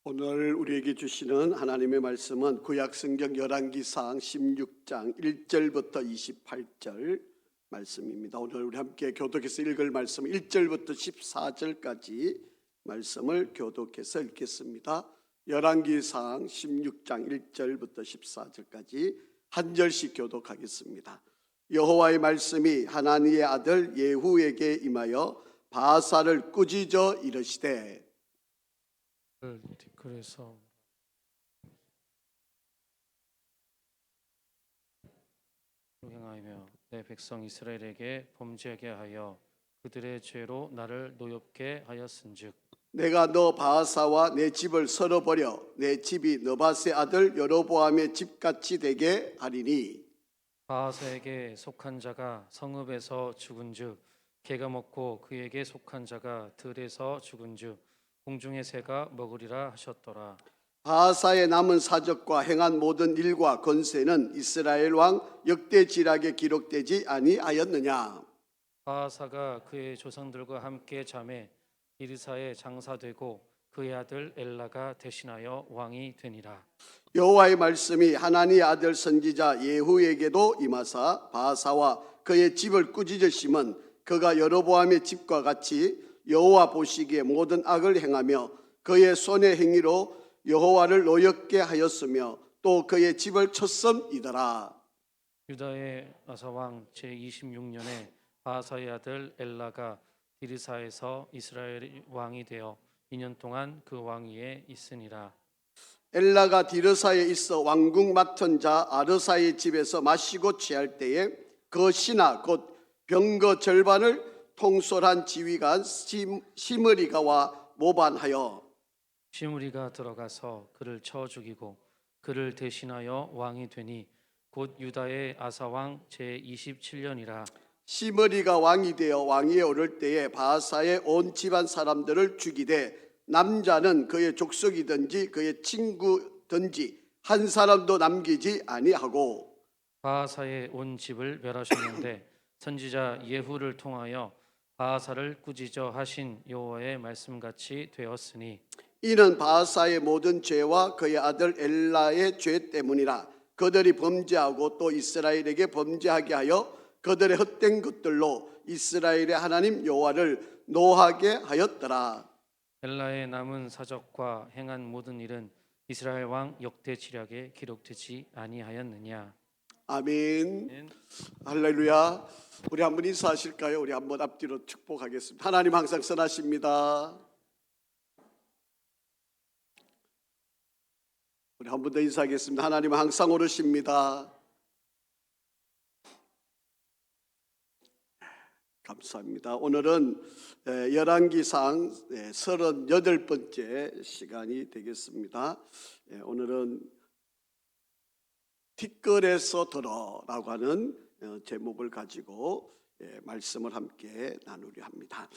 오늘 우리에게 주시는 하나님의 말씀은 구약성경 열왕기상 16장 1절부터 28절 말씀입니다. 오늘 우리 함께 교독해서 읽을 말씀 1절부터 14절까지 말씀을 교독해서 읽겠습니다. 열왕기상 16장 1절부터 14절까지 한 절씩 교독하겠습니다. 여호와의 말씀이 하나니의 아들 예후에게 임하여 바사를 꾸짖어 이르시되 그래서 행하며 내 백성 이스라엘에게 범죄하게 하여 그들의 죄로 나를 노엽게 하였은즉 내가 너 바하사와 내 집을 썰어버려 내 집이 느밧의 아들 여로보암의 집같이 되게 하리니 바하사에게 속한 자가 성읍에서 죽은즉 개가 먹고 그에게 속한 자가 들에서 죽은즉 공중의 새가 먹으리라 하셨더라. 바하사의 남은 사적과 행한 모든 일과 권세는 이스라엘 왕 역대지략에 기록되지 아니하였느냐. 바하사가 그의 조상들과 함께 잠에 디르사에 장사되고 그의 아들 엘라가 대신하여 왕이 되니라. 여호와의 말씀이 하나니의 아들 선지자 예후에게도 임하사 바하사와 그의 집을 꾸짖으심은 그가 여로보암의 집과 같이 여호와 보시기에 모든 악을 행하며 그의 손의 행위로 여호와를 노엽게 하였으며 또 그의 집을 쳤음이더라. 유다의 아사 왕 제26년에 바하사의 아들 엘라가 디르사에서 이스라엘 왕이 되어 2년 동안 그 왕위에 있으니라. 엘라가 디르사에 있어 왕궁 맡은 자 아르사의 집에서 마시고 취할 때에 그 신하 곧 병거 절반을 통솔한 지휘관 시므리가와 모반하여 시므리가 들어가서 그를 쳐 죽이고 그를 대신하여 왕이 되니 곧 유다의 아사 왕 제27년이라. 시므리가 왕이 되어 왕위에 오를 때에 바하사의 온 집안 사람들을 죽이되 남자는 그의 족속이든지 그의 친구든지 한 사람도 남기지 아니하고 바하사의 온 집을 멸하셨는데 선지자 예후를 통하여 바하사를 꾸짖어 하신 여호와의 말씀같이 되었으니 이는 바하사의 모든 죄와 그의 아들 엘라의 죄 때문이라. 그들이 범죄하고 또 이스라엘에게 범죄하게 하여 그들의 헛된 것들로 이스라엘의 하나님 여호와를 노하게 하였더라. 엘라의 남은 사적과 행한 모든 일은 이스라엘 왕 역대지략에 기록되지 아니하였느냐. 아멘. 할렐루야. 우리 한번 인사하실까요? 우리 한번 앞뒤로 축복하겠습니다. 하나님 항상 선하십니다. 우리 한 번 더 인사하겠습니다. 하나님 항상 옳으십니다. 감사합니다. 오늘은 열왕기상 38번째 시간이 되겠습니다. 오늘은 티끌에서 들어라고 하는 제목을 가지고 말씀을 함께 나누려 합니다.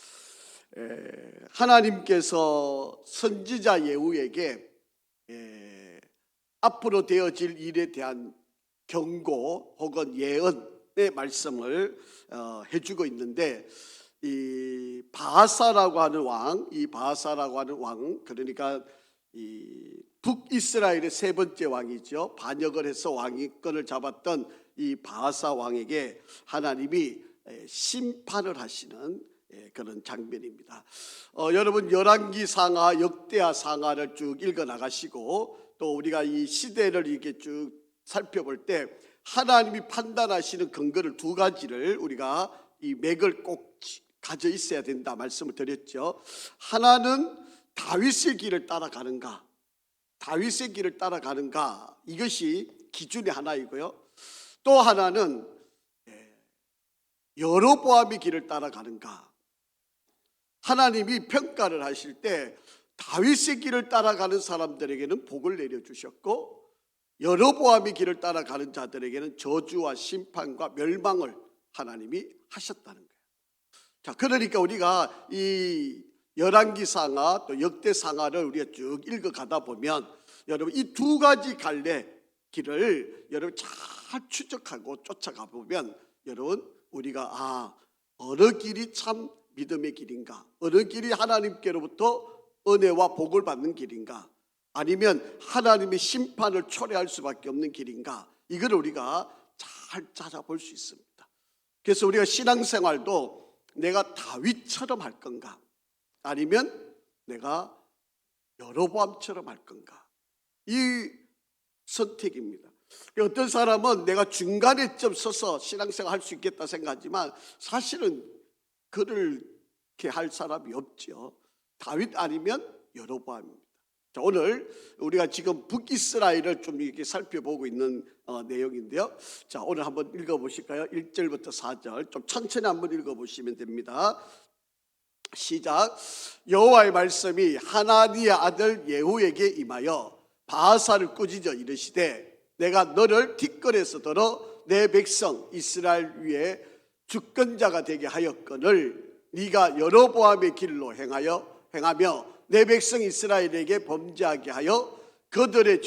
하나님께서 선지자 예후에게 앞으로 되어질 일에 대한 경고 혹은 예언의 말씀을 해주고 있는데 이 바하사라고 하는 왕, 이 바하사라고 하는 왕, 그러니까 이 북이스라엘의 세 번째 왕이죠. 반역을 해서 왕위권을 잡았던 이 바하사 왕에게 하나님이 심판을 하시는 그런 장면입니다. 여러분 열왕기 상하, 역대하 상하를 쭉 읽어 나가시고 또 우리가 이 시대를 이렇게 쭉 살펴볼 때 하나님이 판단하시는 근거를 두 가지를 우리가 이 맥을 꼭 가져 있어야 된다 말씀을 드렸죠. 하나는 다윗의 길을 따라가는가, 다윗의 길을 따라가는가, 이것이 기준의 하나이고요. 또 하나는 여로보암의 길을 따라가는가. 하나님이 평가를 하실 때 다윗의 길을 따라가는 사람들에게는 복을 내려주셨고 여로보암의 길을 따라가는 자들에게는 저주와 심판과 멸망을 하나님이 하셨다는 거예요. 자, 그러니까 우리가 이 열왕기상하 또 역대상하를 우리가 쭉 읽어가다 보면 여러분 이 두 가지 갈래 길을 여러분 잘 추적하고 쫓아가 보면 여러분 우리가 어느 길이 참 믿음의 길인가, 어느 길이 하나님께로부터 은혜와 복을 받는 길인가, 아니면 하나님의 심판을 초래할 수밖에 없는 길인가? 이걸 우리가 잘 찾아볼 수 있습니다. 그래서 우리가 신앙생활도 내가 다윗처럼 할 건가? 아니면 내가 여로보암처럼 할 건가? 이 선택입니다. 어떤 사람은 내가 중간에 좀 서서 신앙생활 할 수 있겠다 생각하지만 사실은 그렇게 할 사람이 없죠. 다윗 아니면 여로보암입니다. 자, 오늘 우리가 지금 북이스라엘을 좀 이렇게 살펴보고 있는 내용인데요. 자, 오늘 한번 읽어보실까요? 1절부터 4절 좀 천천히 한번 읽어보시면 됩니다. 시작. 여호와의 말씀이 하나니의 아들 예후에게 임하여 바하사를 꾸짖어 이르시되 내가 너를 티끌에서 들어 내 백성 이스라엘 위에 주권자가 되게 하였거늘 네가 여로보암의 길로 행하며 내 백성 이스라엘에게 범죄하게 하여 그들의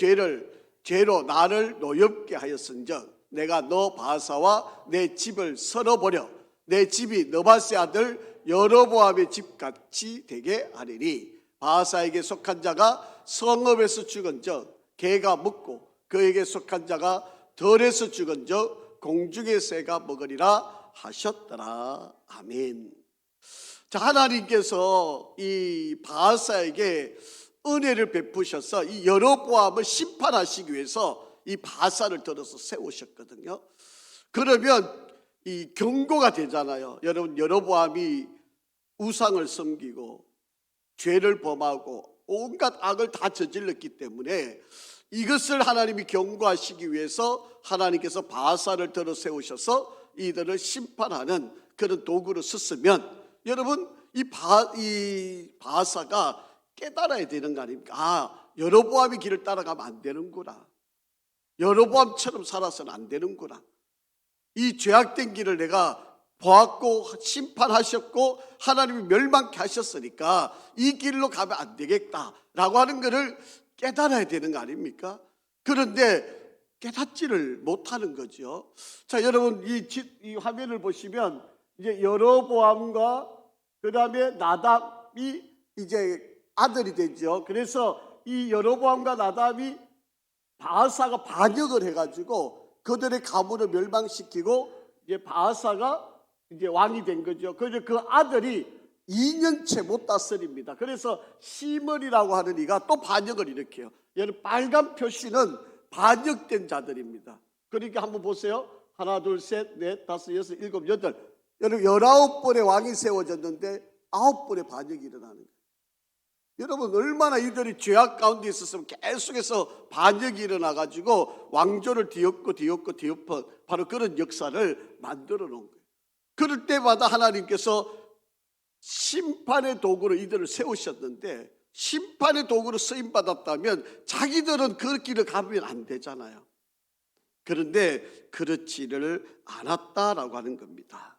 죄로 나를 노엽게 하였은즉 내가 너 바하사와 내 집을 썰어버려 내 집이 느바세 아들 여로보암의 집같이 되게 하리니 바하사에게 속한 자가 성읍에서 죽은즉 개가 먹고 그에게 속한 자가 들에서 죽은즉 공중의 새가 먹으리라 하셨더라. 아멘. 자, 하나님께서 이 바하사에게 은혜를 베푸셔서 이 여로보암을 심판하시기 위해서 이 바하사를 들어서 세우셨거든요. 그러면 이 경고가 되잖아요. 여러분, 여로보암이 우상을 섬기고 죄를 범하고 온갖 악을 다 저질렀기 때문에 이것을 하나님이 경고하시기 위해서 하나님께서 바하사를 들어 세우셔서 이들을 심판하는 그런 도구로 썼으면 여러분, 이 바하사가 깨달아야 되는 거 아닙니까? 아, 여로보암의 길을 따라가면 안 되는구나. 여로보암처럼 살아서는 안 되는구나. 이 죄악된 길을 내가 보았고 심판하셨고 하나님이 멸망케 하셨으니까 이 길로 가면 안 되겠다라고 하는 것을 깨달아야 되는 거 아닙니까? 그런데 깨닫지를 못하는 거죠. 자, 여러분, 이 화면을 보시면 이제 여로보암과 그 다음에 나답이 이제 아들이 되죠. 그래서 이 여로보암과 나답이 바하사가 반역을 해가지고 그들의 가문을 멸망시키고 이제 바하사가 이제 왕이 된 거죠. 그래서 그 아들이 2년째 못 다스립니다. 그래서 시므리라고 하는 이가 또 반역을 일으켜요. 여러분, 빨간 표시는 반역된 자들입니다. 그러니까 한번 보세요. 하나, 둘, 셋, 넷, 다섯, 여섯, 일곱, 여덟. 여러분, 19번의 왕이 세워졌는데 9번의 반역이 일어나는 거예요. 여러분, 얼마나 이들이 죄악 가운데 있었으면 계속해서 반역이 일어나가지고 왕조를 뒤엎고 바로 그런 역사를 만들어 놓은 거예요. 그럴 때마다 하나님께서 심판의 도구로 이들을 세우셨는데 심판의 도구로 쓰임받았다면 자기들은 그 길을 가면 안 되잖아요. 그런데 그렇지를 않았다라고 하는 겁니다.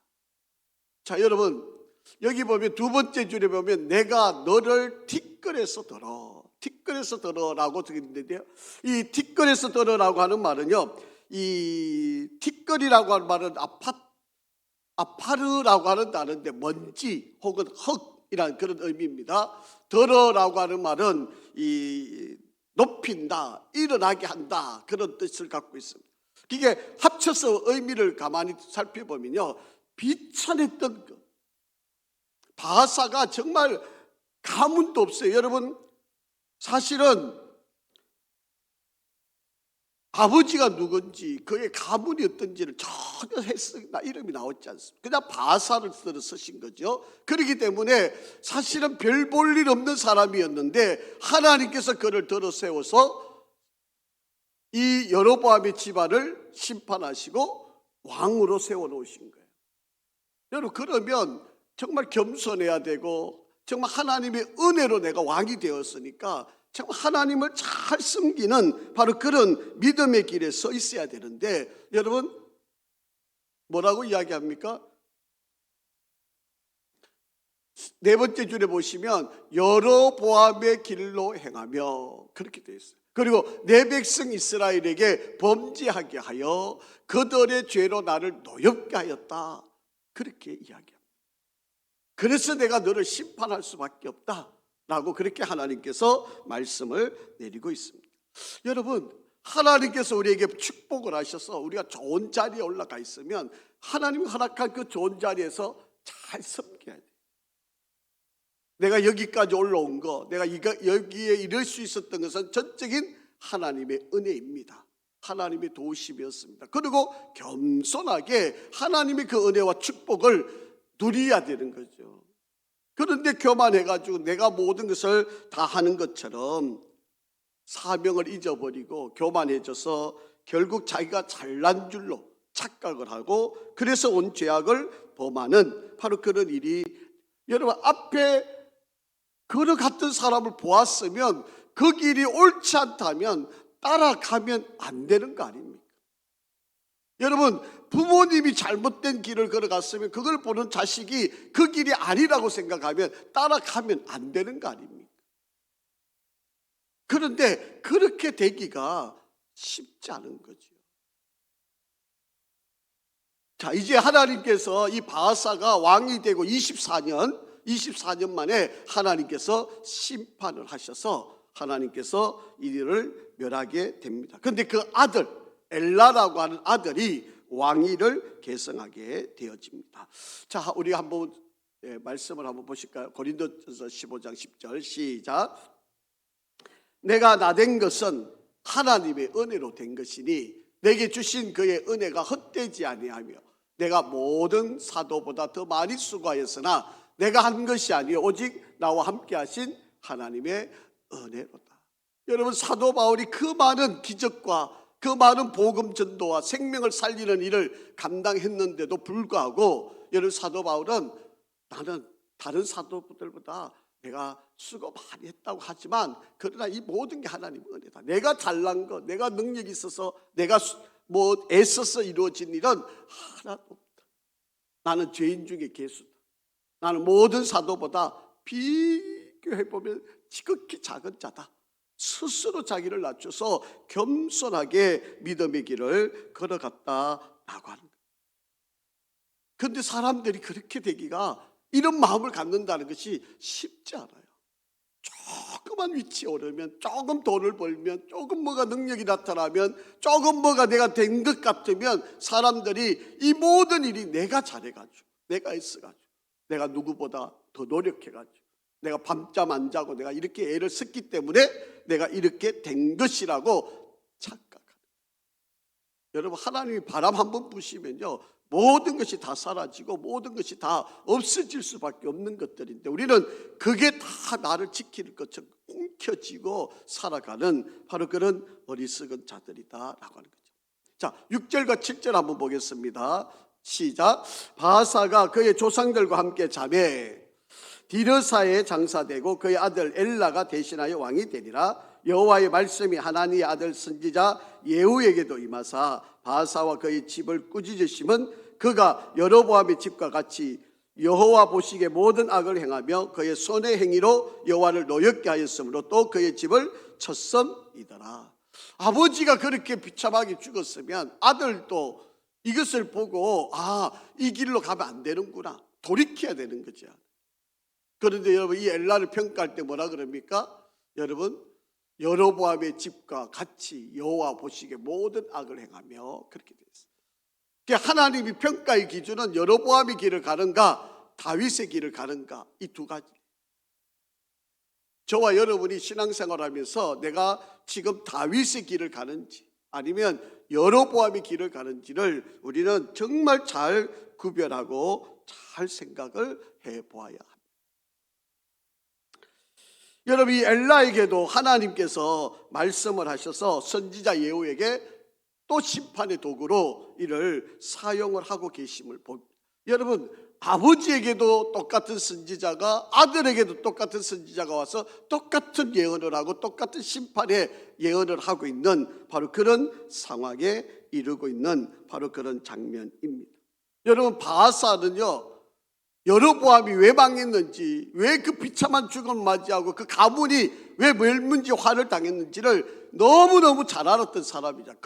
자, 여러분, 여기 보면 두 번째 줄에 보면 내가 너를 티끌에서 들어라고 되어 있는데요. 이 티끌에서 들어라고 하는 말은요, 이 티끌이라고 하는 말은 아파르라고 하는 단어인데 먼지 혹은 흙이라는 그런 의미입니다. 들어라고 하는 말은 이 높인다, 일어나게 한다 그런 뜻을 갖고 있습니다. 이게 합쳐서 의미를 가만히 살펴보면요, 비천했던 것. 바하사가 정말 가문도 없어요. 여러분, 사실은 아버지가 누군지 그의 가문이 어떤지를 전혀 해석이나 이름이 나오지 않습니다. 그냥 바하사를 들어 쓰신 거죠. 그렇기 때문에 사실은 별 볼 일 없는 사람이었는데 하나님께서 그를 들어 세워서 이 여로보암의 집안을 심판하시고 왕으로 세워놓으신 거예요. 여러분, 그러면 정말 겸손해야 되고 정말 하나님의 은혜로 내가 왕이 되었으니까 정말 하나님을 잘 섬기는 바로 그런 믿음의 길에 서 있어야 되는데 여러분, 뭐라고 이야기합니까? 네 번째 줄에 보시면 여로보암의 길로 행하며 그렇게 되어 있어요. 그리고 내 백성 이스라엘에게 범죄하게 하여 그들의 죄로 나를 노엽게 하였다. 그렇게 이야기합니다. 그래서 내가 너를 심판할 수밖에 없다. 라고 그렇게 하나님께서 말씀을 내리고 있습니다. 여러분, 하나님께서 우리에게 축복을 하셔서 우리가 좋은 자리에 올라가 있으면 하나님이 허락한 그 좋은 자리에서 잘 섬겨야 돼. 내가 여기까지 올라온 거, 내가 여기에 이를 수 있었던 것은 전적인 하나님의 은혜입니다. 하나님의 도우심이었습니다. 그리고 겸손하게 하나님의 그 은혜와 축복을 누려야 되는 거죠. 그런데 교만해가지고 내가 모든 것을 다 하는 것처럼 사명을 잊어버리고 교만해져서 결국 자기가 잘난 줄로 착각을 하고 그래서 온 죄악을 범하는 바로 그런 일이, 여러분 앞에 걸어갔던 사람을 보았으면 그 길이 옳지 않다면 따라가면 안 되는 거 아닙니까? 여러분, 부모님이 잘못된 길을 걸어갔으면 그걸 보는 자식이 그 길이 아니라고 생각하면 따라가면 안 되는 거 아닙니까? 그런데 그렇게 되기가 쉽지 않은 거죠. 자, 이제 하나님께서 이 바하사가 왕이 되고 24년 만에 하나님께서 심판을 하셔서 하나님께서 이 일을 멸하게 됩니다. 그런데 그 아들 엘라라고 하는 아들이 왕위를 계승하게 되어집니다. 자, 우리 한번 말씀을 한번 보실까요? 고린도전서 15장 10절 시작. 내가 나된 것은 하나님의 은혜로 된 것이니 내게 주신 그의 은혜가 헛되지 아니하며 내가 모든 사도보다 더 많이 수고하였으나 내가 한 것이 아니요 오직 나와 함께 하신 하나님의 은혜로다. 여러분, 사도 바울이 그 많은 기적과 그 많은 복음 전도와 생명을 살리는 일을 감당했는데도 불구하고 여러분, 사도 바울은 나는 다른 사도들보다 내가 수고 많이 했다고 하지만 그러나 이 모든 게 하나님의 은혜다. 내가 잘난 것, 내가 능력이 있어서 내가 애써서 이루어진 일은 하나도 없다. 나는 죄인 중에 괴수다. 나는 모든 사도보다 비교해보면 지극히 작은 자다. 스스로 자기를 낮춰서 겸손하게 믿음의 길을 걸어갔다라고 하는 거예요. 그런데 사람들이 그렇게 되기가, 이런 마음을 갖는다는 것이 쉽지 않아요. 조그만 위치에 오르면, 조금 돈을 벌면, 조금 뭐가 능력이 나타나면, 조금 뭐가 내가 된 것 같으면 사람들이 이 모든 일이 내가 잘해가지고, 내가 애써가지고, 내가 누구보다 더 노력해가지고, 내가 밤잠 안 자고 내가 이렇게 애를 썼기 때문에 내가 이렇게 된 것이라고 착각하는 거예요. 여러분, 하나님이 바람 한번 부시면요 모든 것이 다 사라지고 모든 것이 다 없어질 수밖에 없는 것들인데 우리는 그게 다 나를 지킬 것처럼 움켜쥐고 살아가는 바로 그런 어리석은 자들이다라고 하는 거죠. 자, 6절과 7절 한번 보겠습니다. 시작. 바하사가 그의 조상들과 함께 자매 디르사에 장사되고 그의 아들 엘라가 대신하여 왕이 되니라. 여호와의 말씀이 하나니의 아들 선지자 예후에게도 임하사 바하사와 그의 집을 꾸짖으심은 그가 여로보암의 집과 같이 여호와 보시기에 모든 악을 행하며 그의 손의 행위로 여호와를 노엽게 하였으므로 또 그의 집을 쳤음이더라. 아버지가 그렇게 비참하게 죽었으면 아들도 이것을 보고 이 길로 가면 안 되는구나, 돌이켜야 되는 거죠. 그런데 여러분, 이 엘라를 평가할 때 뭐라 그럽니까? 여러분, 여로보암의 집과 같이 여호와 보시기에 모든 악을 행하며 그렇게 되어 있어요. 그러니까 하나님이 평가의 기준은 여로보암의 길을 가는가 다윗의 길을 가는가, 이 두 가지. 저와 여러분이 신앙생활하면서 내가 지금 다윗의 길을 가는지 아니면 여로보암의 길을 가는지를 우리는 정말 잘 구별하고 잘 생각을 해보아야 합니다. 여러분, 이 엘라에게도 하나님께서 말씀을 하셔서 선지자 예후에게 또 심판의 도구로 이를 사용을 하고 계심을 봅니다. 여러분, 아버지에게도 똑같은 선지자가, 아들에게도 똑같은 선지자가 와서 똑같은 예언을 하고 똑같은 심판의 예언을 하고 있는 바로 그런 상황에 이르고 있는 바로 그런 장면입니다. 여러분, 바하사는요 여로보암이 왜 망했는지, 왜 그 비참한 죽음을 맞이하고 그 가문이 왜 멸문지 화를 당했는지를 너무너무 잘 알았던 사람이잖아요.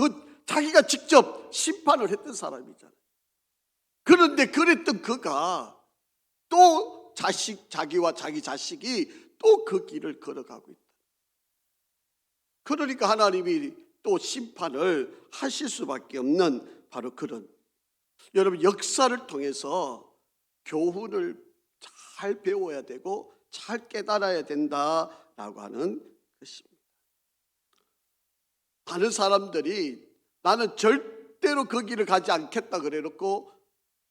자기가 직접 심판을 했던 사람이잖아요. 그런데 그랬던 그가 또 자기와 자기 자식이 또 그 길을 걸어가고 있다. 그러니까 하나님이 또 심판을 하실 수밖에 없는 바로 그런, 여러분 역사를 통해서 교훈을 잘 배워야 되고 잘 깨달아야 된다라고 하는 것입니다. 많은 사람들이 나는 절대로 그 길을 가지 않겠다 그래놓고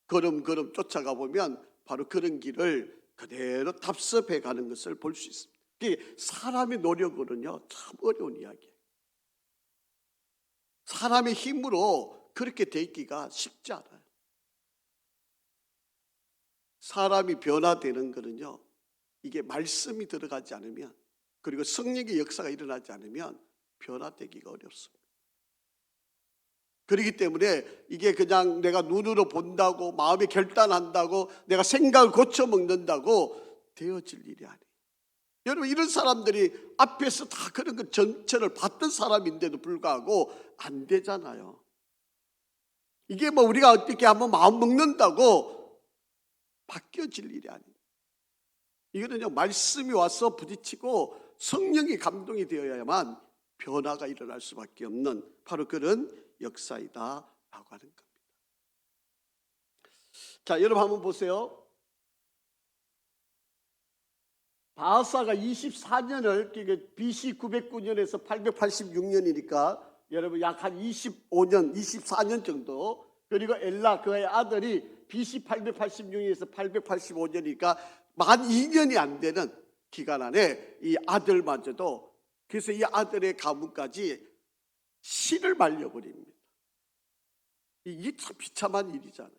걸음걸음 쫓아가 보면 바로 그런 길을 그대로 답습해 가는 것을 볼 수 있습니다. 사람의 노력으로는요 참 어려운 이야기예요. 사람의 힘으로 그렇게 돼 있기가 쉽지 않아요. 사람이 변화되는 거는요, 이게 말씀이 들어가지 않으면, 그리고 성령의 역사가 일어나지 않으면 변화되기가 어렵습니다. 그렇기 때문에 이게 그냥 내가 눈으로 본다고, 마음에 결단한다고, 내가 생각을 고쳐먹는다고 되어질 일이 아니에요. 여러분, 이런 사람들이 앞에서 다 그런 그 전체를 봤던 사람인데도 불구하고 안 되잖아요. 이게 뭐 우리가 어떻게 한번 마음 먹는다고 바뀌어질 일이 아니에요. 이거는요, 말씀이 와서 부딪히고 성령이 감동이 되어야만 변화가 일어날 수밖에 없는 바로 그런 역사이다라고 하는 겁니다. 자, 여러분 한번 보세요. 바하사가 24년을, BC 909년에서 886년이니까 여러분 약 한 25년, 24년 정도, 그리고 엘라 그의 아들이 BC 886년에서 885년이니까 만 2년이 안 되는 기간 안에 이 아들마저도, 그래서 이 아들의 가문까지 씨를 말려버립니다. 이게 참 비참한 일이잖아요.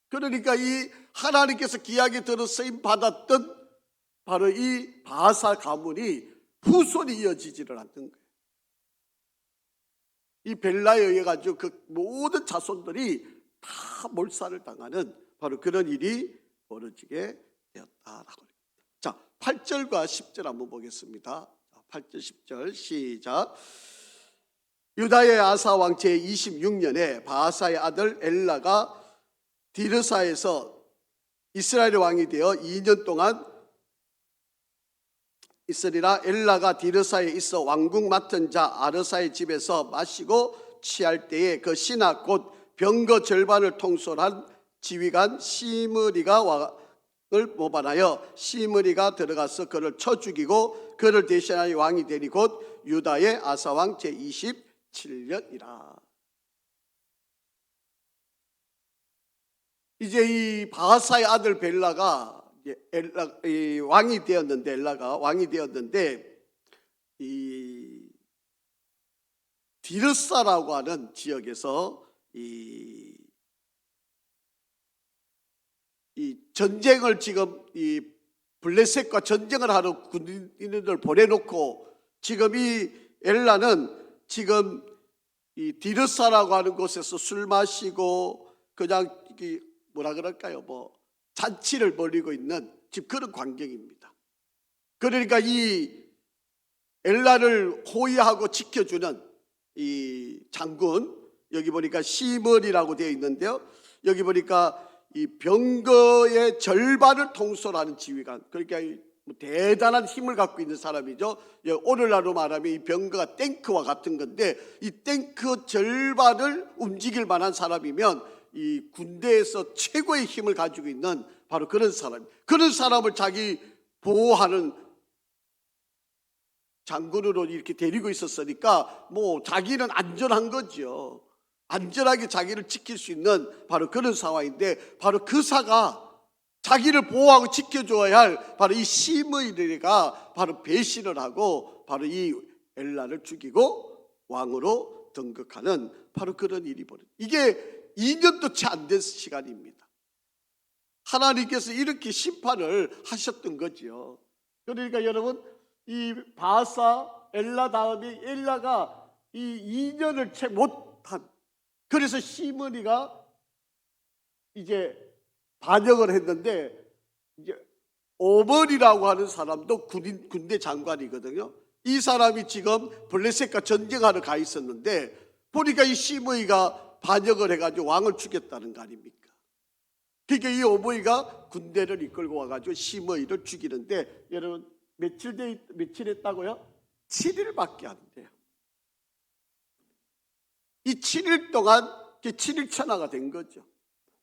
그러니까 이 하나님께서 귀하게 들어 쓰임 받았던 바로 이 바하사 가문이 후손이 이어지지를 않는 거예요. 이 벨라에 의해 가지고 그 모든 자손들이 다 몰살을 당하는 바로 그런 일이 벌어지게 되었다라고 합니다. 자, 8절과 10절 한번 보겠습니다. 8절 10절 시작. 유다의 아사 왕 제26년에 바하사의 아들 엘라가 디르사에서 이스라엘 왕이 되어 2년 동안 있으리라. 엘라가 디르사에 있어 왕궁 맡은 자 아르사의 집에서 마시고 취할 때에 그 신하 곧 병거 절반을 통솔한 지휘관 시므리가 왕을 모반하여 시므리가 들어가서 그를 쳐 죽이고 그를 대신하여 왕이 되니 곧 유다의 아사 왕 제27년이라. 이제 이 바하사의 아들 벨라가 왕이 되었는데, 엘라가 왕이 되었는데, 이 디르사라고 하는 지역에서 이 전쟁을 지금 이 블레셋과 전쟁을 하러 군인을 보내놓고 지금 이 엘라는 지금 이 디르사라고 하는 곳에서 술 마시고 그냥 뭐라 그럴까요? 뭐 잔치를 벌이고 있는 지금 그런 광경입니다. 그러니까 이 엘라를 호위하고 지켜주는 이 장군, 여기 보니까 시므리라고 되어 있는데요. 여기 보니까 이 병거의 절반을 통솔하는 지휘관, 그러니까 대단한 힘을 갖고 있는 사람이죠. 오늘날로 말하면 이 병거가 탱크와 같은 건데, 이 탱크 절반을 움직일 만한 사람이면 이 군대에서 최고의 힘을 가지고 있는 바로 그런 사람, 그런 사람을 자기 보호하는 장군으로 이렇게 데리고 있었으니까 뭐 자기는 안전한 거죠. 안전하게 자기를 지킬 수 있는 바로 그런 상황인데, 바로 그 사가 자기를 보호하고 지켜줘야 할 바로 이 시므리가 바로 배신을 하고 바로 이 엘라를 죽이고 왕으로 등극하는 바로 그런 일이 벌어져요. 이게 2년도 채 안 된 시간입니다. 하나님께서 이렇게 심판을 하셨던 거죠. 그러니까 여러분, 이 바하사 엘라 다음에 엘라가 이 2년을 채 못한, 그래서 시므리가 이제 반역을 했는데, 이제 오벌이라고 하는 사람도 군대 장관이거든요. 이 사람이 지금 블레셋과 전쟁하러 가 있었는데 보니까 이 시므리가 반역을 해가지고 왕을 죽였다는 거 아닙니까? 그러니까 이 오므이가 군대를 이끌고 와가지고 시므이를 죽이는데, 여러분 며칠 했다고요? 7일밖에 안 돼요. 이 7일 동안 7일 천하가 된 거죠.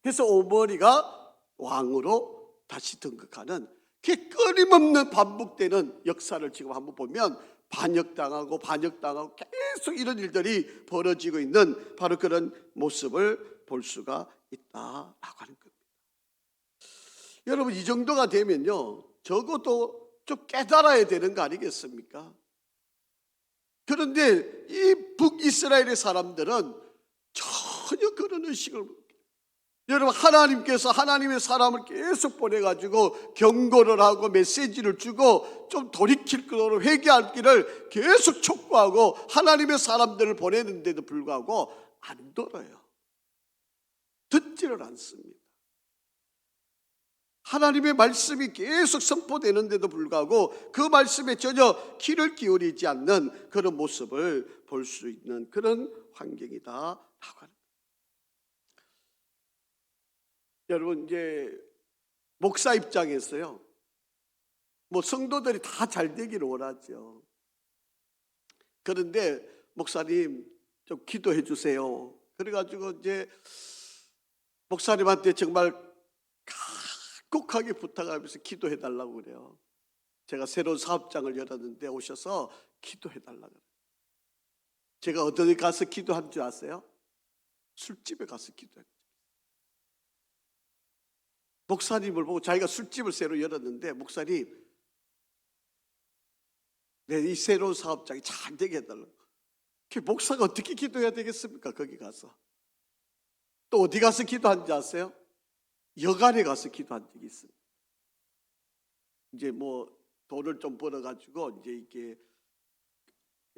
그래서 오므리가 왕으로 다시 등극하는, 그 끊임없는 반복되는 역사를 지금 한번 보면 반역당하고 계속 이런 일들이 벌어지고 있는 바로 그런 모습을 볼 수가 있다라고 하는 겁니다. 여러분, 이 정도가 되면요, 적어도 좀 깨달아야 되는 거 아니겠습니까? 그런데 이 북이스라엘의 사람들은 전혀 그런 의식을 못해요. 여러분, 하나님께서 하나님의 사람을 계속 보내가지고 경고를 하고 메시지를 주고 좀 돌이킬 거로 회개할 길을 계속 촉구하고 하나님의 사람들을 보내는데도 불구하고 안 들어요. 듣지를 않습니다. 하나님의 말씀이 계속 선포되는데도 불구하고 그 말씀에 전혀 귀를 기울이지 않는 그런 모습을 볼 수 있는 그런 환경이다라고 하는 거예요. 여러분, 이제 목사 입장에서요, 뭐 성도들이 다 잘 되기를 원하죠. 그런데 목사님 좀 기도해 주세요. 그래가지고 이제 목사님한테 정말 간곡하게 부탁하면서 기도해 달라고 그래요. 제가 새로운 사업장을 열었는데 오셔서 기도해 달라고 그래요. 제가 어디 가서 기도한 줄 아세요? 술집에 가서 기도했어요. 목사님을 보고 자기가 술집을 새로 열었는데, 목사님, 내 이 새로운 사업장이 잘 되게 해달라고. 그 목사가 어떻게 기도해야 되겠습니까? 거기 가서. 또 어디 가서 기도한지 아세요? 여관에 가서 기도한 적이 있어요. 이제 뭐 돈을 좀 벌어가지고 이제 이게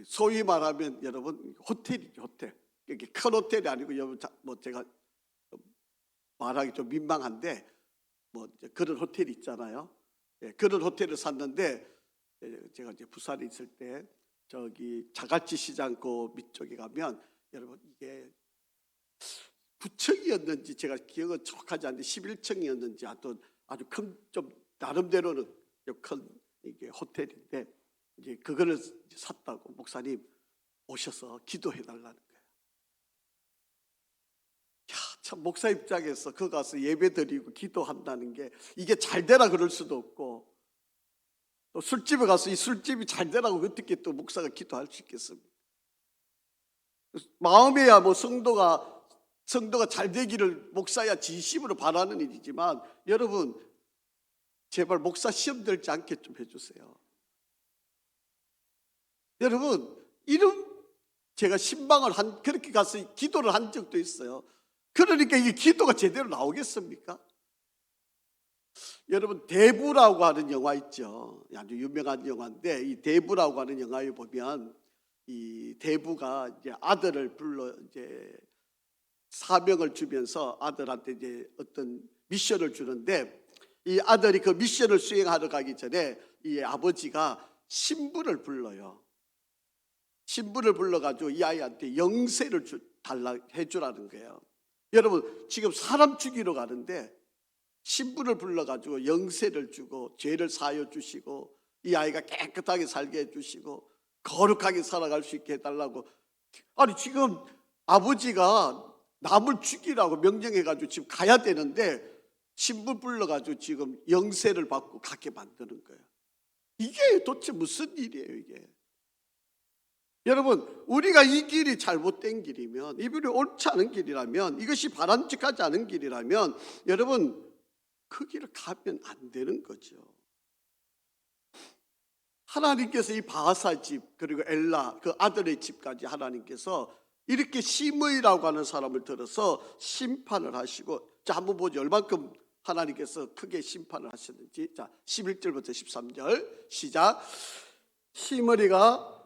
소위 말하면 여러분 호텔이죠, 호텔. 이게 큰 호텔이 아니고, 여러분 뭐 제가 말하기 좀 민망한데 뭐 그런 호텔이 있잖아요. 예, 그런 호텔을 샀는데, 제가 이제 부산에 있을 때 저기 자갈치 시장 그 밑쪽에 가면 여러분 이게 9층이었는지 제가 기억은 정확하지 않는데 11층이었는지 아주 큰, 좀 나름대로는 큰 이게 호텔인데, 이제 그거를 샀다고 목사님 오셔서 기도해 달라는 거예요. 야, 참 목사 입장에서 그 가서 예배 드리고 기도한다는 게 이게 잘 되라 그럴 수도 없고, 또 술집에 가서 이 술집이 잘 되라고 어떻게 또 목사가 기도할 수 있겠습니까? 마음에야 뭐 성도가 잘 되기를 목사야 진심으로 바라는 일이지만, 여러분 제발 목사 시험 들지 않게 좀 해주세요. 여러분, 이런 제가 신방을 그렇게 가서 기도를 한 적도 있어요. 그러니까 이게 기도가 제대로 나오겠습니까? 여러분, 대부라고 하는 영화 있죠. 아주 유명한 영화인데, 이 대부라고 하는 영화에 보면 이 대부가 이제 아들을 불러 이제 사명을 주면서 아들한테 이제 어떤 미션을 주는데, 이 아들이 그 미션을 수행하러 가기 전에 이 아버지가 신부를 불러요. 신부를 불러가지고 이 아이한테 영세를 해주라는 거예요. 여러분, 지금 사람 죽이러 가는데 신부를 불러가지고 영세를 주고 죄를 사여 주시고 이 아이가 깨끗하게 살게 해주시고 거룩하게 살아갈 수 있게 해달라고. 아니, 지금 아버지가 남을 죽이라고 명령해가지고 지금 가야 되는데 신부 불러가지고 지금 영세를 받고 가게 만드는 거예요. 이게 도대체 무슨 일이에요, 이게? 여러분, 우리가 이 길이 잘못된 길이면, 이 길이 옳지 않은 길이라면, 이것이 바람직하지 않은 길이라면 여러분 그 길을 가면 안 되는 거죠. 하나님께서 이 바하사 집 그리고 엘라 그 아들의 집까지 하나님께서 이렇게 시므이라고 하는 사람을 들어서 심판을 하시고, 자 한번 보죠. 얼만큼 하나님께서 크게 심판을 하셨는지. 자 11절부터 13절 시작. 시므이가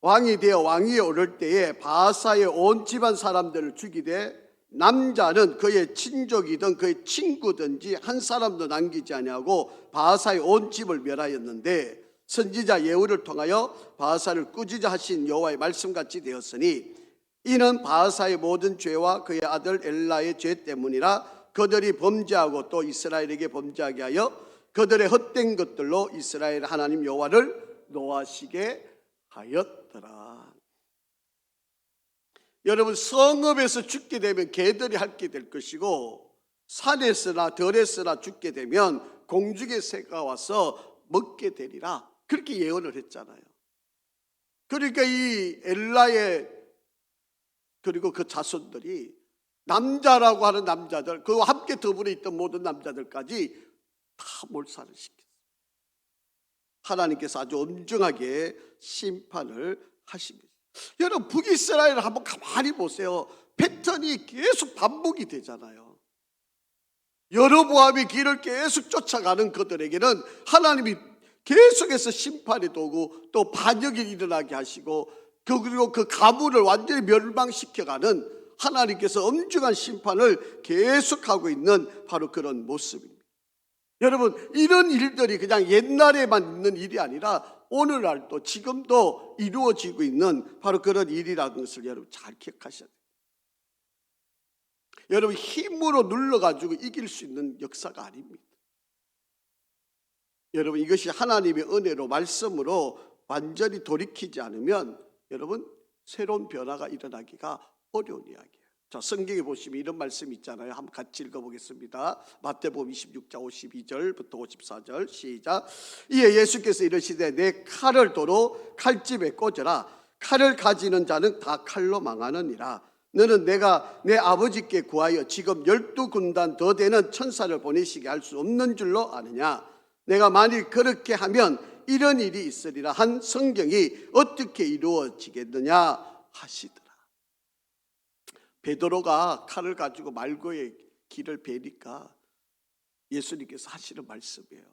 왕이 되어 왕위에 오를 때에 바하사의 온 집안 사람들을 죽이되 남자는 그의 친족이든 그의 친구든지 한 사람도 남기지 아니하고 바하사의 온 집을 멸하였는데, 선지자 예후를 통하여 바하사를 꾸짖어 하신 여호와의 말씀같이 되었으니 이는 바하사의 모든 죄와 그의 아들 엘라의 죄 때문이라. 그들이 범죄하고 또 이스라엘에게 범죄하게 하여 그들의 헛된 것들로 이스라엘 하나님 여호와를 노하시게 하였더라. 여러분, 성읍에서 죽게 되면 개들이 핥게 될 것이고, 산에서나 들에서나 죽게 되면 공중의 새가 와서 먹게 되리라, 그렇게 예언을 했잖아요. 그러니까 이 엘라의 그리고 그 자손들이 남자라고 하는 남자들, 그와 함께 더불어 있던 모든 남자들까지 다 몰살을 시켰어요. 하나님께서 아주 엄중하게 심판을 하신 거죠. 여러분, 북이스라엘을 한번 가만히 보세요. 패턴이 계속 반복이 되잖아요. 여로보암이 길을 계속 쫓아가는 그들에게는 하나님이 계속해서 심판이 오고 또 반역이 일어나게 하시고, 그리고 그 가문을 완전히 멸망시켜가는 하나님께서 엄중한 심판을 계속하고 있는 바로 그런 모습입니다. 여러분, 이런 일들이 그냥 옛날에만 있는 일이 아니라 오늘날도 지금도 이루어지고 있는 바로 그런 일이라는 것을 여러분 잘 기억하셔야 돼요. 여러분, 힘으로 눌러가지고 이길 수 있는 역사가 아닙니다. 여러분, 이것이 하나님의 은혜로 말씀으로 완전히 돌이키지 않으면 여러분 새로운 변화가 일어나기가 어려운 이야기예요. 자, 성경에 보시면 이런 말씀이 있잖아요. 한번 같이 읽어보겠습니다. 마태복음 26장 52절부터 54절 시작. 이에 예수께서 이르시되 내 칼을 도로 칼집에 꽂으라. 칼을 가지는 자는 다 칼로 망하느니라. 너는 내가 내 아버지께 구하여 지금 12군단 더 되는 천사를 보내시게 할 수 없는 줄로 아느냐. 내가 만일 그렇게 하면 이런 일이 있으리라 한 성경이 어떻게 이루어지겠느냐 하시더라. 베드로가 칼을 가지고 말고의 길을 베니까 예수님께서 하시는 말씀이에요.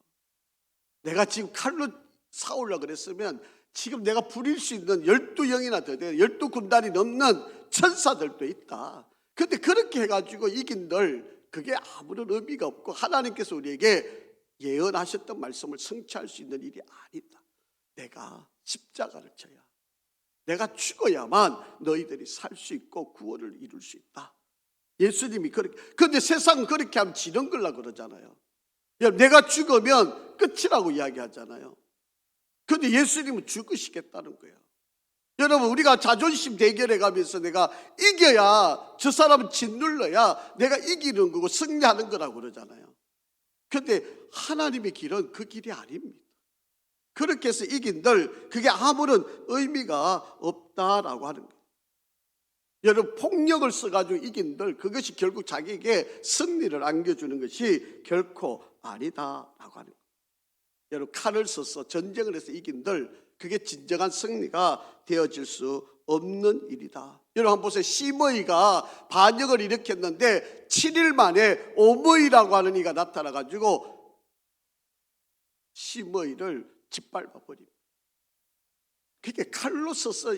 내가 지금 칼로 싸우려고 그랬으면 지금 내가 부릴 수 있는 12영이나 더 되는 12군단이 넘는 천사들도 있다. 그런데 그렇게 해가지고 이긴들 그게 아무런 의미가 없고 하나님께서 우리에게 예언하셨던 말씀을 성취할 수 있는 일이 아니다. 내가 십자가를 져야, 내가 죽어야만 너희들이 살 수 있고 구원을 이룰 수 있다. 예수님이 그렇게. 그런데 세상은 그렇게 하면 지는 걸라 그러잖아요. 내가 죽으면 끝이라고 이야기하잖아요. 그런데 예수님은 죽으시겠다는 거예요. 여러분, 우리가 자존심 대결해 가면서 내가 이겨야, 저 사람은 짓눌러야 내가 이기는 거고 승리하는 거라고 그러잖아요. 그런데 하나님의 길은 그 길이 아닙니다. 그렇게 해서 이긴들 그게 아무런 의미가 없다라고 하는 거예요. 여러분, 폭력을 써가지고 이긴들 그것이 결국 자기에게 승리를 안겨주는 것이 결코 아니다라고 하는 거예요. 여러분, 칼을 써서 전쟁을 해서 이긴들 그게 진정한 승리가 되어질 수 없는 일이다. 여러분, 한번 보세요. 시므이가 반역을 일으켰는데 7일 만에 오므이라고 하는 이가 나타나가지고 시므이를 짓밟아 버립니다. 그게 칼로 써서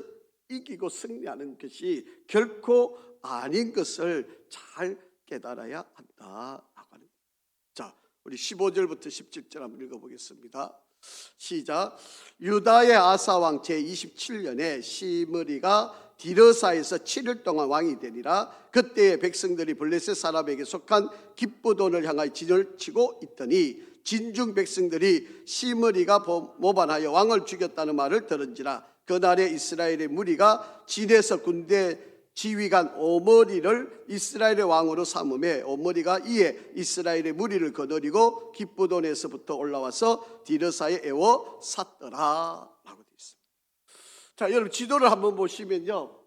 이기고 승리하는 것이 결코 아닌 것을 잘 깨달아야 한다. 자, 우리 15절부터 17절 한번 읽어보겠습니다. 시작. 유다의 아사왕 제27년에 시므리가 디르사에서 7일 동안 왕이 되니라. 그때의 백성들이 블레셋 사람에게 속한 기브돈을 향하여 진을 치고 있더니 진중 백성들이 시므리가 모반하여 왕을 죽였다는 말을 들은지라. 그날에 이스라엘의 무리가 진에서 군대 지휘관 오므리를 이스라엘의 왕으로 삼음에 오므리가 이에 이스라엘의 무리를 거느리고 기브돈에서부터 올라와서 디르사에 에워 샀더라 라고 되어 있습니다. 자, 여러분 지도를 한번 보시면요,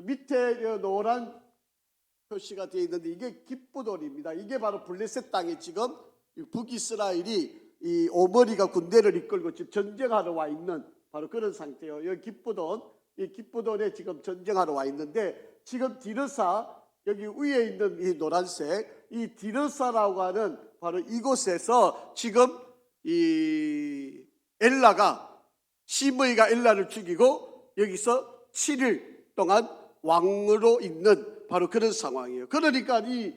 밑에 노란 표시가 되어 있는데 이게 기브돈입니다. 이게 바로 블레셋 땅에 지금 북이스라엘이 이 오므리가 군대를 이끌고 지금 전쟁하러 와 있는 바로 그런 상태예요. 여기 기브돈, 이 기브돈에 지금 전쟁하러 와 있는데 지금 디르사, 여기 위에 있는 이 노란색 이 디르사라고 하는 바로 이곳에서 지금 이 엘라가, 시므이가 엘라를 죽이고 여기서 7일 동안 왕으로 있는 바로 그런 상황이에요. 그러니까 이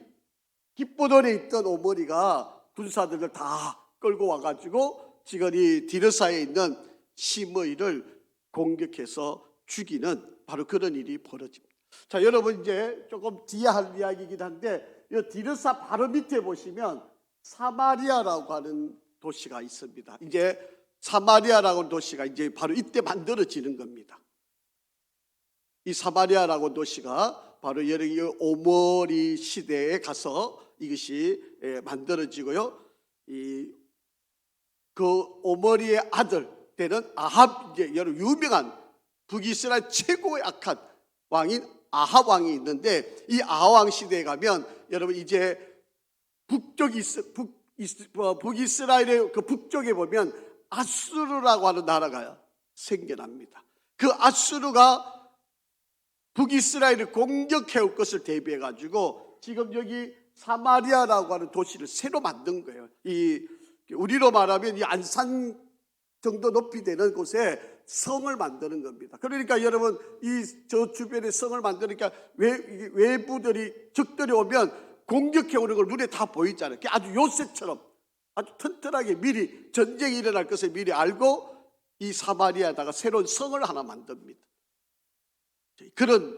기브돈에 있던 오므리가 군사들을 다 끌고 와가지고 지금 이 디르사에 있는 시므이를 공격해서 죽이는 바로 그런 일이 벌어집니다. 자, 여러분 이제 조금 뒤에 할 이야기이긴 한데 이 디르사 바로 밑에 보시면 사마리아라고 하는 도시가 있습니다. 이제 사마리아라고 하는 도시가 이제 바로 이때 만들어지는 겁니다. 이 사마리아라고 도시가 바로 이 오머리 시대에 가서 이것이 만들어지고요. 그 오머리의 아들 때는 아합, 이제 여러 유명한 북이스라엘 최고의 악한 왕인 아합 왕이 있는데, 이 아합 왕 시대에 가면 여러분 이제 북이스라엘의 그 북쪽에 보면 아수르라고 하는 나라가 생겨납니다. 그 아수르가 북이스라엘을 공격해올 것을 대비해 가지고 지금 여기 사마리아라고 하는 도시를 새로 만든 거예요. 우리로 말하면 이 안산 정도 높이 되는 곳에 성을 만드는 겁니다. 그러니까 여러분 저 주변에 성을 만드니까 외부들이 적들이 오면 공격해 오는 걸 눈에 다 보이잖아요. 아주 요새처럼 아주 튼튼하게 미리 전쟁이 일어날 것을 미리 알고 이 사마리아에다가 새로운 성을 하나 만듭니다. 그런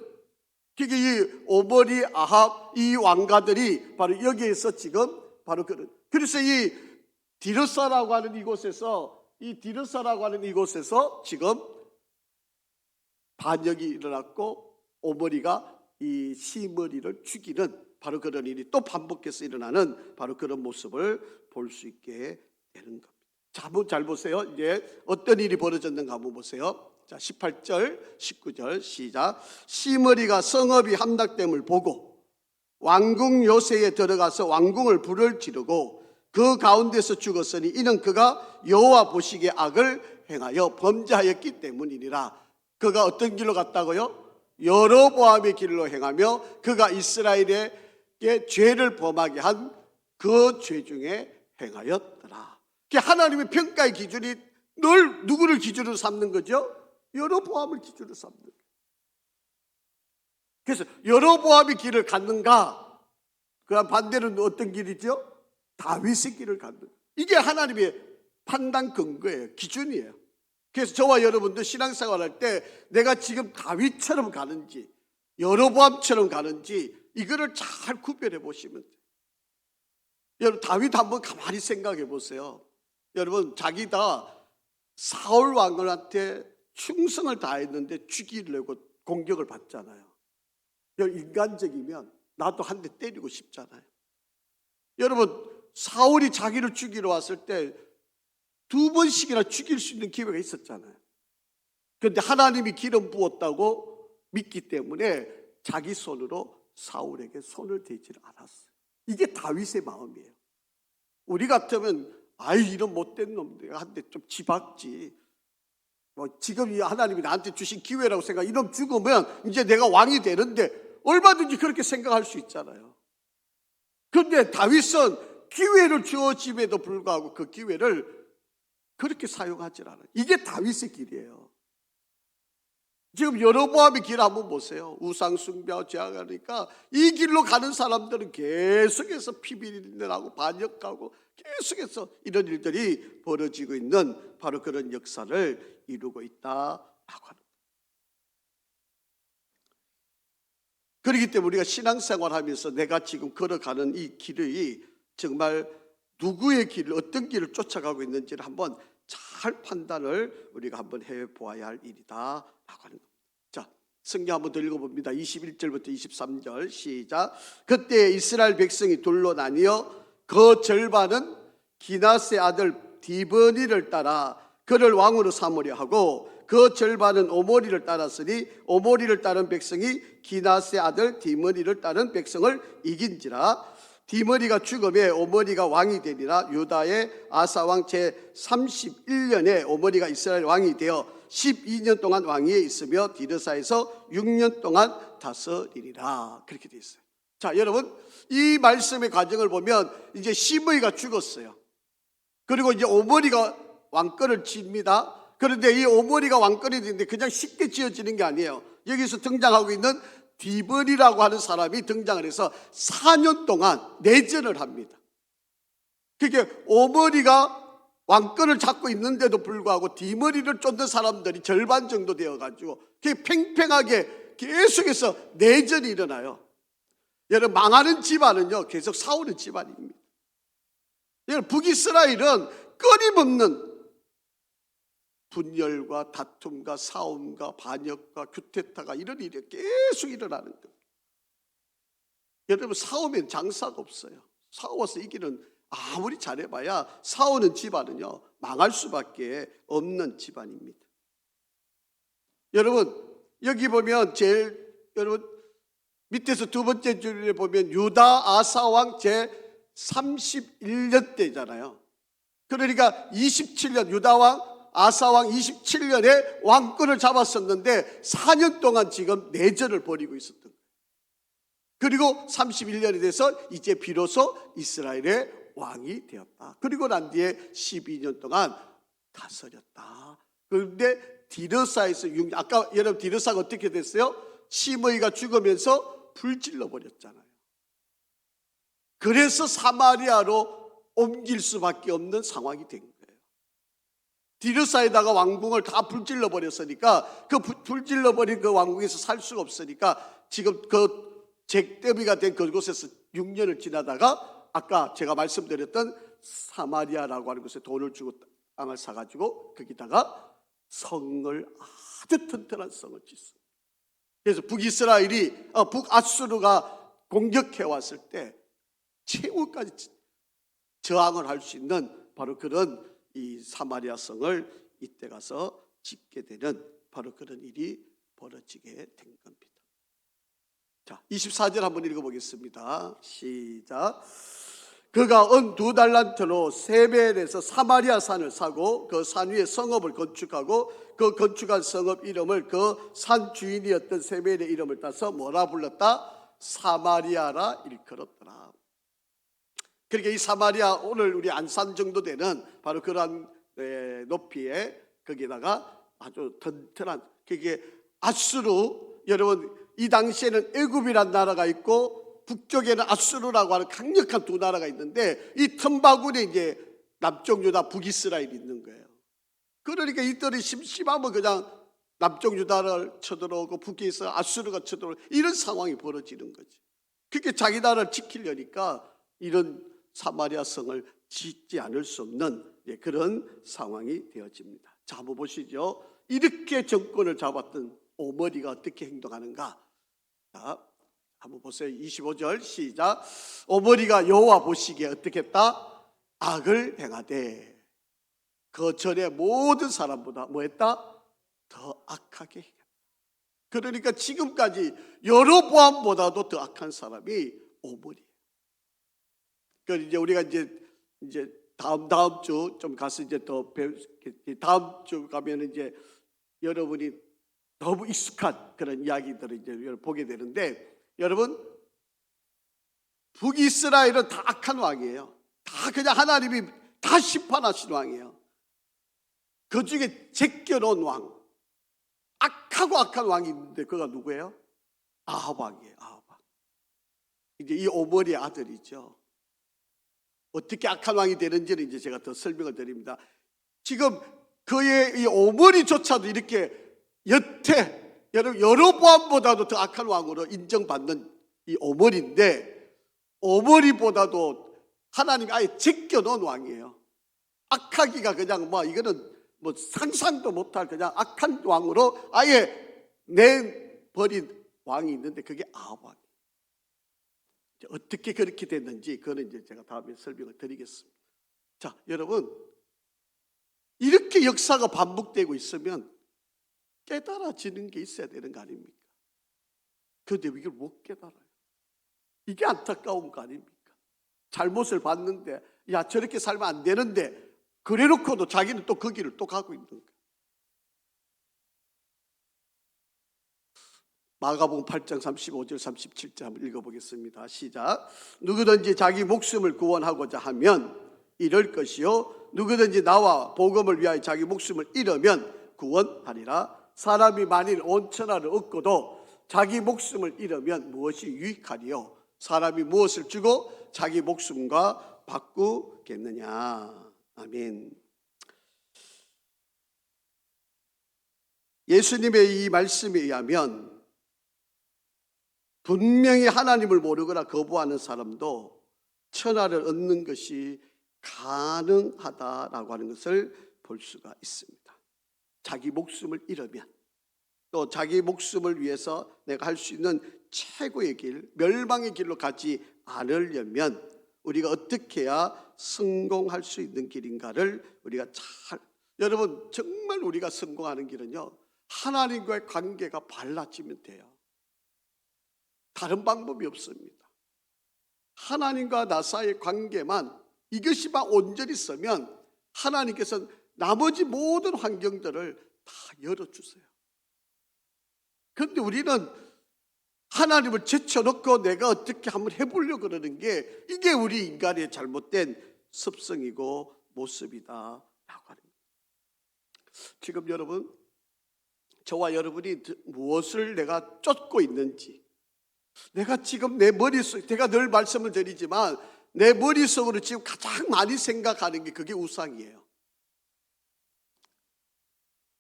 이 오머리 아합 이 왕가들이 바로 여기에서 지금 바로 그래서 이 디르사라고 하는 이곳에서 지금 반역이 일어났고 오머리가 이 시므리를 죽이는 바로 그런 일이 또 반복해서 일어나는 바로 그런 모습을 볼 수 있게 되는 겁니다. 자, 한번 잘 보세요. 이제 어떤 일이 벌어졌는가 한번 보세요. 자, 18절, 19절 시작. 시므리가 성읍이 함락됨을 보고 왕궁 요새에 들어가서 왕궁을 불을 지르고 그 가운데서 죽었으니 이는 그가 여호와 보시기에 악을 행하여 범죄하였기 때문이니라. 그가 어떤 길로 갔다고요? 여로보암의 길로 행하며 그가 이스라엘에게 죄를 범하게 한 그 죄 중에 행하였더라. 하나님의 평가의 기준이 늘 누구를 기준으로 삼는 거죠? 여로보암을 기준으로 삼는 거예요. 그래서 여로보암의 길을 갔는가? 그럼 반대는 어떤 길이죠? 다윗의 길을 갖는 거예요. 이게 하나님의 판단 근거예요. 기준이에요. 그래서 저와 여러분도 신앙생활할 때 내가 지금 다윗처럼 가는지 여로보암처럼 가는지 이거를 잘 구별해 보시면 돼요. 여러분 다윗 한번 가만히 생각해 보세요. 여러분 자기가 사울 왕한테 충성을 다했는데 죽이려고 공격을 받잖아요. 인간적이면 나도 한 대 때리고 싶잖아요. 여러분 사울이 자기를 죽이러 왔을 때 2번씩이나 죽일 수 있는 기회가 있었잖아요. 그런데 하나님이 기름 부었다고 믿기 때문에 자기 손으로 사울에게 손을 대지 않았어요. 이게 다윗의 마음이에요. 우리 같으면 이런 못된 놈 내가 한 대 좀 집박지. 지금 이 하나님이 나한테 주신 기회라고 생각. 이놈 죽으면 이제 내가 왕이 되는데 얼마든지 그렇게 생각할 수 있잖아요. 그런데 다윗은 기회를 주어짐에도 불구하고 그 기회를 그렇게 사용하지 않아요. 이게 다윗의 길이에요. 지금 여로보암의 길 한번 보세요. 우상 숭배하고 죄악하니까 이 길로 가는 사람들은 계속해서 피비린내하고 반역하고 계속해서 이런 일들이 벌어지고 있는 바로 그런 역사를 이루고 있다라고 하는 거예요. 그렇기 때문에 우리가 신앙생활하면서 내가 지금 걸어가는 이 길이 정말 누구의 길을 어떤 길을 쫓아가고 있는지를 한번 잘 판단을 우리가 한번 해보아야 할 일이다라고 하는 겁니다. 자, 성경 한번 더 읽어봅니다. 21절부터 23절 시작. 그때 이스라엘 백성이 둘로 나뉘어 그 절반은 기나스의 아들 디브니를 따라 그를 왕으로 삼으려 하고 그 절반은 오모리를 따랐으니 오모리를 따른 백성이 기나스의 아들 디므리를 따른 백성을 이긴지라. 디므리가 죽음에 오므리가 왕이 되니라. 유다의 아사 왕 제 31년에 오므리가 이스라엘 왕이 되어 12년 동안 왕위에 있으며 디르사에서 6년 동안 다스리니라. 그렇게 되어 있어요. 자, 여러분 이 말씀의 과정을 보면 이제 시므이가 죽었어요. 그리고 이제 오므리가 왕권을 칩니다. 그런데 이 오므리가 왕권이 되는데 그냥 쉽게 지어지는 게 아니에요. 여기서 등장하고 있는 디브니라고 하는 사람이 등장을 해서 4년 동안 내전을 합니다. 그게 오므리가 왕권을 잡고 있는데도 불구하고 디브니를 쫓는 사람들이 절반 정도 되어가지고 그게 팽팽하게 계속해서 내전이 일어나요. 여러분, 망하는 집안은요 계속 싸우는 집안입니다. 여러분, 북이스라엘은 끊임없는 분열과 다툼과 싸움과 반역과 규태타가 이런 일이 계속 일어나는 거예요. 여러분, 싸우면 장사가 없어요. 싸워서 이기는, 아무리 잘해봐야 싸우는 집안은요 망할 수밖에 없는 집안입니다. 여러분, 여기 보면 여러분 밑에서 두 번째 줄에 보면 유다 아사왕 제 31년 때잖아요. 그러니까 27년 유다왕 아사왕 27년에 왕권을 잡았었는데 4년 동안 지금 내전을 벌이고 있었던 거예요. 그리고 31년이 돼서 이제 비로소 이스라엘의 왕이 되었다. 그리고 난 뒤에 12년 동안 다스렸다. 그런데 디르사에서 아까 여러분 디르사가 어떻게 됐어요? 시므이가 죽으면서 불질러 버렸잖아요. 그래서 사마리아로 옮길 수밖에 없는 상황이 된 거예요. 디르사에다가 왕궁을 다 불질러 버렸으니까 그 불질러 버린 그 왕궁에서 살 수가 없으니까 지금 그 잭더비가 된 그곳에서 6년을 지나다가 아까 제가 말씀드렸던 사마리아라고 하는 곳에 돈을 주고 땅을 사가지고 거기다가 성을, 아주 튼튼한 성을 짓습니다. 그래서 북아수르가 공격해 왔을 때 최후까지 저항을 할 수 있는 바로 그런 이 사마리아 성을 이때 가서 짓게 되는 바로 그런 일이 벌어지게 된 겁니다. 자, 24절 한번 읽어보겠습니다. 시작. 그가 은 2달란트로 세벨에서 사마리아 산을 사고 그 산 위에 성읍을 건축하고 그 건축한 성읍 이름을 그 산 주인이었던 세벨의 이름을 따서 뭐라 불렀다? 사마리아라 일컬었더라. 그러니까 이 사마리아, 오늘 우리 안산 정도 되는 바로 그러한 높이에 거기다가 아주 튼튼한, 그게 아수르, 여러분 이 당시에는 애굽이란 나라가 있고 북쪽에는 아수르라고 하는 강력한 두 나라가 있는데 이 틈바구니에 이제 남쪽 유다 북이스라엘이 있는 거예요. 그러니까 이들이 심심하면 그냥 남쪽 유다를 쳐들어오고 북에서 아수르가 쳐들어오고 이런 상황이 벌어지는 거지. 그렇게 자기 나라를 지키려니까 이런 사마리아 성을 짓지 않을 수 없는 그런 상황이 되어집니다. 자, 한번 보시죠. 이렇게 정권을 잡았던 오므리가 어떻게 행동하는가? 자, 한번 보세요. 25절 시작. 오므리가 여호와 보시기에 어떻게 했다? 악을 행하되 그 전에 모든 사람보다 뭐 했다? 더 악하게 행했다. 그러니까 지금까지 여로보암보다도 더 악한 사람이 오므리. 그 이제 우리가 이제 다음 주 좀 가서 이제 더 다음 주 가면 이제 여러분이 너무 익숙한 그런 이야기들을 이제 보게 되는데, 여러분 북이스라엘은 다 악한 왕이에요. 다 그냥 하나님이 다 심판하신 왕이에요. 그 중에 제껴놓은 왕, 악하고 악한 왕이 있는데 그가 누구예요? 아합 왕이에요. 아합 왕. 이제 이 오므리의 아들이죠. 어떻게 악한 왕이 되는지는 이제 제가 더 설명을 드립니다. 지금 그의 이 오므리조차도 이렇게 여태 여로보암보다도 더 악한 왕으로 인정받는 이 오므리인데, 오므리보다도 하나님이 아예 제껴놓은 왕이에요. 악하기가 그냥 이거는 상상도 못할 그냥 악한 왕으로 아예 내버린 왕이 있는데 그게 아합 왕이에요. 어떻게 그렇게 됐는지 그거는 이제 제가 다음에 설명을 드리겠습니다. 자, 여러분 이렇게 역사가 반복되고 있으면 깨달아지는 게 있어야 되는 거 아닙니까? 그런데 이걸 못 깨달아요. 이게 안타까운 거 아닙니까? 잘못을 봤는데 야 저렇게 살면 안 되는데 그래놓고도 자기는 또 그 길을 또 가고 있는 거예요. 마가복음 8장 35절 37절 한번 읽어보겠습니다. 시작. 누구든지 자기 목숨을 구원하고자 하면 잃을 것이요 누구든지 나와 복음을 위하여 자기 목숨을 잃으면 구원하리라. 사람이 만일 온 천하를 얻고도 자기 목숨을 잃으면 무엇이 유익하리요? 사람이 무엇을 주고 자기 목숨과 바꾸겠느냐. 아멘. 예수님의 이 말씀에 의하면 분명히 하나님을 모르거나 거부하는 사람도 천하를 얻는 것이 가능하다라고 하는 것을 볼 수가 있습니다. 자기 목숨을 잃으면, 또 자기 목숨을 위해서 내가 할 수 있는 최고의 길, 멸망의 길로 가지 않으려면 우리가 어떻게 해야 성공할 수 있는 길인가를 우리가 여러분, 정말 우리가 성공하는 길은요, 하나님과의 관계가 발라지면 돼요. 다른 방법이 없습니다. 하나님과 나 사이의 관계만, 이것이만 온전히 있으면 하나님께서는 나머지 모든 환경들을 다 열어주세요. 그런데 우리는 하나님을 제쳐놓고 내가 어떻게 한번 해보려고 그러는 게, 이게 우리 인간의 잘못된 습성이고 모습이다라고 하는 거예요. 지금 여러분, 저와 여러분이 무엇을 내가 쫓고 있는지, 내가 지금 내 머릿속, 제가 늘 말씀을 드리지만 내 머릿속으로 지금 가장 많이 생각하는 게 그게 우상이에요.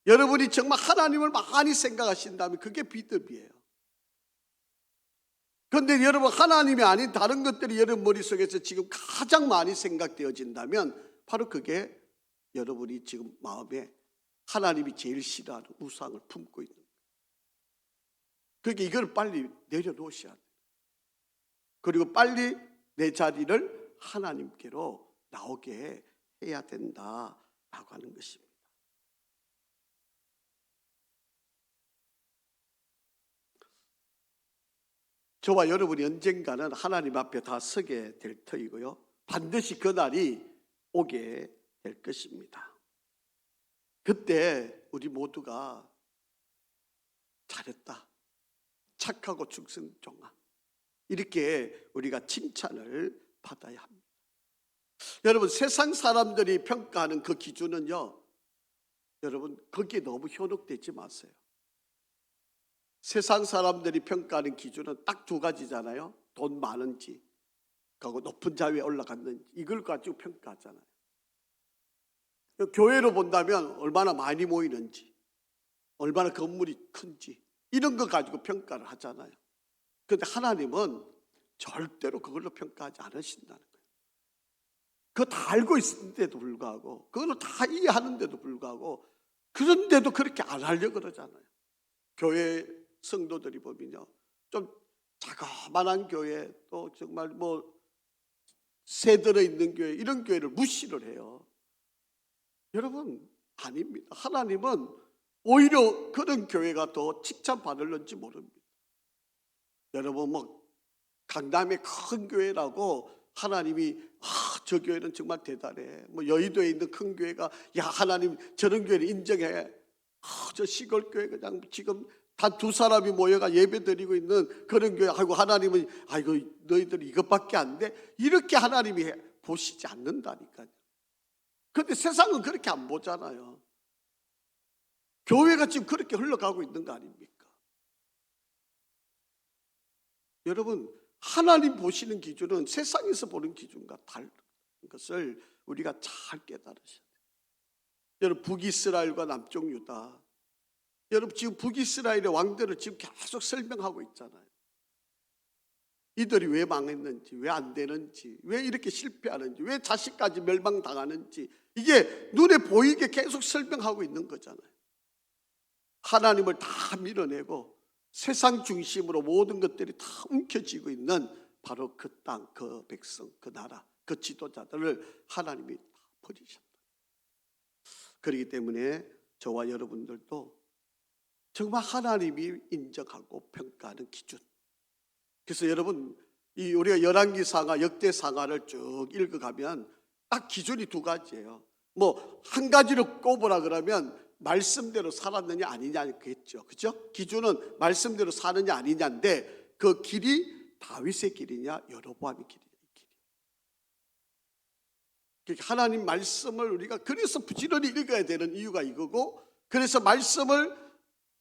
여러분이 정말 하나님을 많이 생각하신다면 그게 비법이에요. 그런데 여러분, 하나님이 아닌 다른 것들이 여러분 머릿속에서 지금 가장 많이 생각되어진다면 바로 그게 여러분이 지금 마음에 하나님이 제일 싫어하는 우상을 품고 있는 거예요. 그러니까 이걸 빨리 내려놓으셔야 돼요. 그리고 빨리 내 자리를 하나님께로 나오게 해야 된다라고 하는 것입니다. 저와 여러분이 언젠가는 하나님 앞에 다 서게 될 터이고요, 반드시 그 날이 오게 될 것입니다. 그때 우리 모두가 잘했다, 착하고 충성종아, 이렇게 우리가 칭찬을 받아야 합니다. 여러분, 세상 사람들이 평가하는 그 기준은요, 여러분 거기에 너무 현혹되지 마세요. 세상 사람들이 평가하는 기준은 딱 두 가지잖아요. 돈 많은지, 그리고 높은 자리에 올라갔는지, 이걸 가지고 평가하잖아요. 교회로 본다면 얼마나 많이 모이는지, 얼마나 건물이 큰지, 이런 거 가지고 평가를 하잖아요. 그런데 하나님은 절대로 그걸로 평가하지 않으신다는 거예요. 그거 다 알고 있는데도 불구하고, 그걸 다 이해하는데도 불구하고, 그런데도 그렇게 안 하려고 그러잖아요. 교회 성도들이 보면요, 좀 자그마한 교회, 또 정말 새 들어있는 교회, 이런 교회를 무시를 해요. 여러분, 아닙니다. 하나님은 오히려 그런 교회가 더 칭찬받을는지 모릅니다. 여러분, 강남의 큰 교회라고 하나님이 저 교회는 정말 대단해, 여의도에 있는 큰 교회가 야 하나님 저런 교회를 인정해, 저 시골 교회 그냥 지금 단 두 사람이 모여가 예배 드리고 있는 그런 교회, 아이고 하나님은 아이고 너희들 이것밖에 안 돼, 이렇게 하나님이 보시지 않는다니까요. 그런데 세상은 그렇게 안 보잖아요. 교회가 지금 그렇게 흘러가고 있는 거 아닙니까? 여러분, 하나님 보시는 기준은 세상에서 보는 기준과 다른 것을 우리가 잘 깨달으셔야 돼요. 여러분, 북이스라엘과 남쪽 유다, 여러분 지금 북이스라엘의 왕들을 지금 계속 설명하고 있잖아요. 이들이 왜 망했는지, 왜 안 되는지, 왜 이렇게 실패하는지, 왜 자식까지 멸망당하는지, 이게 눈에 보이게 계속 설명하고 있는 거잖아요. 하나님을 다 밀어내고 세상 중심으로 모든 것들이 다 움켜쥐고 있는 바로 그 땅, 그 백성, 그 나라, 그 지도자들을 하나님이 다 버리셨다. 그렇기 때문에 저와 여러분들도 정말 하나님이 인정하고 평가하는 기준. 그래서 여러분, 우리가 열왕기상하, 역대상하를 쭉 읽어가면 딱 기준이 두 가지예요. 한 가지로 꼽으라 그러면 말씀대로 살았느냐 아니냐겠죠. 그죠? 기준은 말씀대로 사느냐 아니냐인데, 그 길이 다윗의 길이냐 여로보암의 길이냐, 이 길이. 그러니까 하나님 말씀을 우리가 그래서 부지런히 읽어야 되는 이유가 이거고, 그래서 말씀을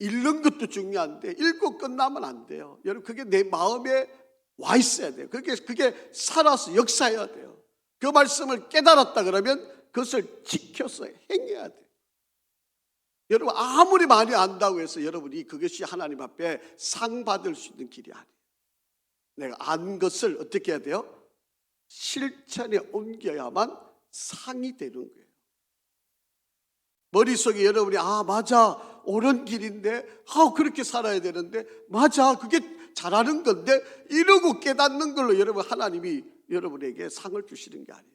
읽는 것도 중요한데 읽고 끝나면 안 돼요. 여러분, 그게 내 마음에 와 있어야 돼요. 그게 살아서 역사해야 돼요. 그 말씀을 깨달았다 그러면 그것을 지켜서 행해야 돼요. 여러분, 아무리 많이 안다고 해서 여러분이 그것이 하나님 앞에 상 받을 수 있는 길이 아니에요. 내가 안 것을 어떻게 해야 돼요? 실천에 옮겨야만 상이 되는 거예요. 머릿속에 여러분이 맞아, 옳은 길인데, 그렇게 살아야 되는데, 맞아, 그게 잘하는 건데, 이러고 깨닫는 걸로 여러분 하나님이 여러분에게 상을 주시는 게 아니에요.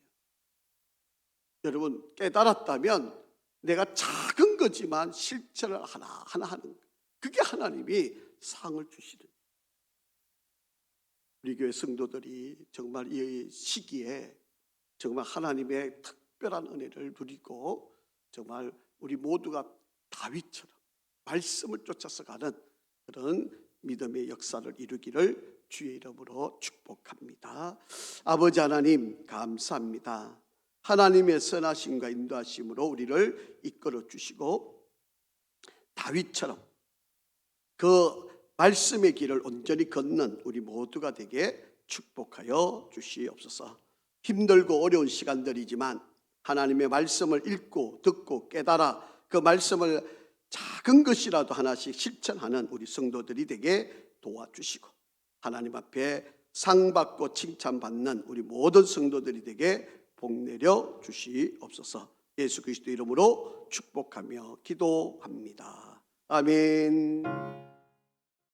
여러분 깨달았다면 내가 작은 거지만 실천을 하나하나 하는 거예요. 그게 하나님이 상을 주시는 거예요. 우리 교회 성도들이 정말 이 시기에 정말 하나님의 특별한 은혜를 누리고 정말 우리 모두가 다윗처럼 말씀을 쫓아서 가는 그런 믿음의 역사를 이루기를 주의 이름으로 축복합니다. 아버지 하나님 감사합니다. 하나님의 선하심과 인도하심으로 우리를 이끌어 주시고 다윗처럼 그 말씀의 길을 온전히 걷는 우리 모두가 되게 축복하여 주시옵소서. 힘들고 어려운 시간들이지만 하나님의 말씀을 읽고 듣고 깨달아 그 말씀을 작은 것이라도 하나씩 실천하는 우리 성도들이 되게 도와주시고 하나님 앞에 상 받고 칭찬받는 우리 모든 성도들이 되게 복 내려 주시옵소서. 예수 그리스도 이름으로 축복하며 기도합니다. 아멘.